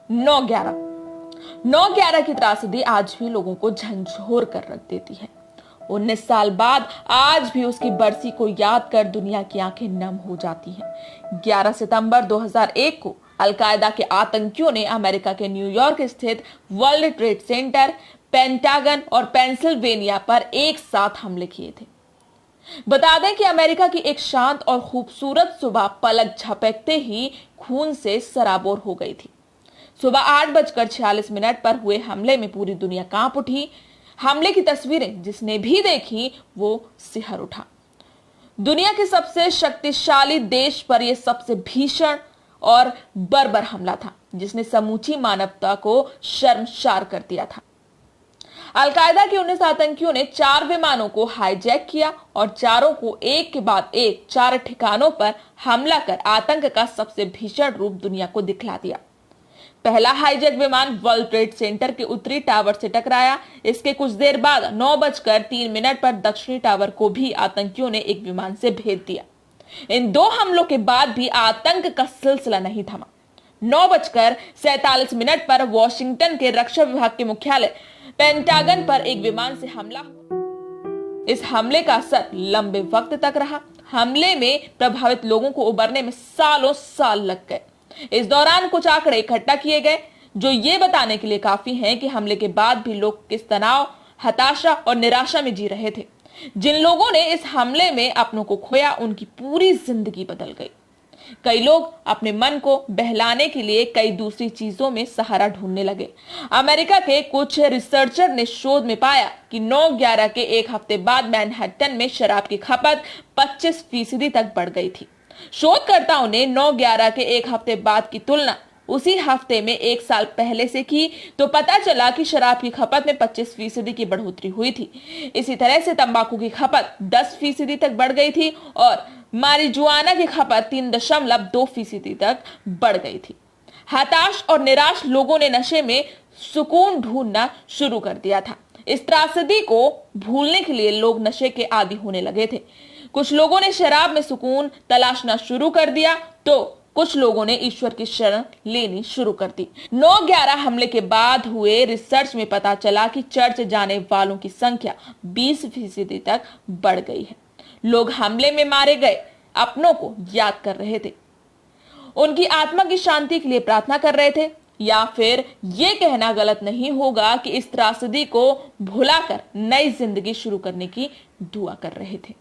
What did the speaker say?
9/11 9/11 की त्रासदी आज भी लोगों को झंझोर कर रख देती है। 19 साल बाद आज भी उसकी बरसी को याद कर दुनिया की आंखें नम हो जाती हैं। 11 सितंबर 2001 को अलकायदा के आतंकियों ने अमेरिका के न्यूयॉर्क स्थित वर्ल्ड ट्रेड सेंटर, पेंटागन और पेंसिल्वेनिया पर एक साथ हमले किए थे। बता दें कि अमेरिका की एक शांत और खूबसूरत सुबह पलक झपकते ही खून से सराबोर हो गई थी। सुबह 8:46 पर हुए हमले में पूरी दुनिया कांप उठी। हमले की तस्वीरें जिसने भी देखी वो सिहर उठा। दुनिया के सबसे शक्तिशाली देश पर यह सबसे भीषण और बर्बर हमला था, जिसने समूची मानवता को शर्मसार कर दिया था। अलकायदा के 19 आतंकियों ने 4 विमानों को हाईजैक किया और चारों को एक के बाद एक 4 ठिकानों पर हमला कर आतंक का सबसे भीषण रूप दुनिया को दिखला दिया। पहला हाईजैक विमान वर्ल्ड ट्रेड सेंटर के उत्तरी टावर से टकराया। इसके कुछ देर बाद 9:03 पर दक्षिणी टावर को भी आतंकियों ने एक विमान से भेद दिया। इन 2 हमलों के बाद भी आतंक का सिलसिला नहीं थमा। 9:47 पर वॉशिंगटन के रक्षा विभाग के मुख्यालय पेंटागन पर एक विमान से हमला हुआ। इस हमले का असर लंबे वक्त तक रहा। हमले में प्रभावित लोगों को उबरने में सालों साल लग गए। इस दौरान कुछ आंकड़े इकट्ठा किए गए जो ये बताने के लिए काफी हैं कि हमले के बाद भी लोग किस तनाव, हताशा और निराशा में जी रहे थे। जिन लोगों ने इस हमले में अपनों को खोया, उनकी पूरी जिंदगी बदल गई। कई लोग अपने मन को बहलाने के लिए कई दूसरी चीजों में सहारा ढूंढने लगे। अमेरिका के कुछ रिसर्चर ने शोध में पाया कि 9/11 के एक हफ्ते बाद मैनहट्टन में शराब की खपत 25% तक बढ़ गई थी। शोधकर्ताओं ने 9/11 के एक हफ्ते बाद की तुलना उसी हफ्ते में एक साल पहले से की तो पता चला कि शराब की खपत में 25% की बढ़ोतरी हुई थी। इसी तरह से तंबाकू की खपत 10% तक बढ़ गई थी और मारिजुआना की खपत 3.2% तक बढ़ गई थी। हताश और निराश लोगों ने नशे में सुकून ढूंढना शुरू कर दिया था। इस त्रासदी को भूलने के लिए लोग नशे के आदी होने लगे थे। कुछ लोगों ने शराब में सुकून तलाशना शुरू कर दिया तो कुछ लोगों ने ईश्वर की शरण लेनी शुरू कर दी। 9/11 हमले के बाद हुए रिसर्च में पता चला कि चर्च जाने वालों की संख्या 20% तक बढ़ गई है। लोग हमले में मारे गए अपनों को याद कर रहे थे, उनकी आत्मा की शांति के लिए प्रार्थना कर रहे थे, या फिर यह कहना गलत नहीं होगा कि इस त्रासदी को भुलाकर नई जिंदगी शुरू करने की दुआ कर रहे थे।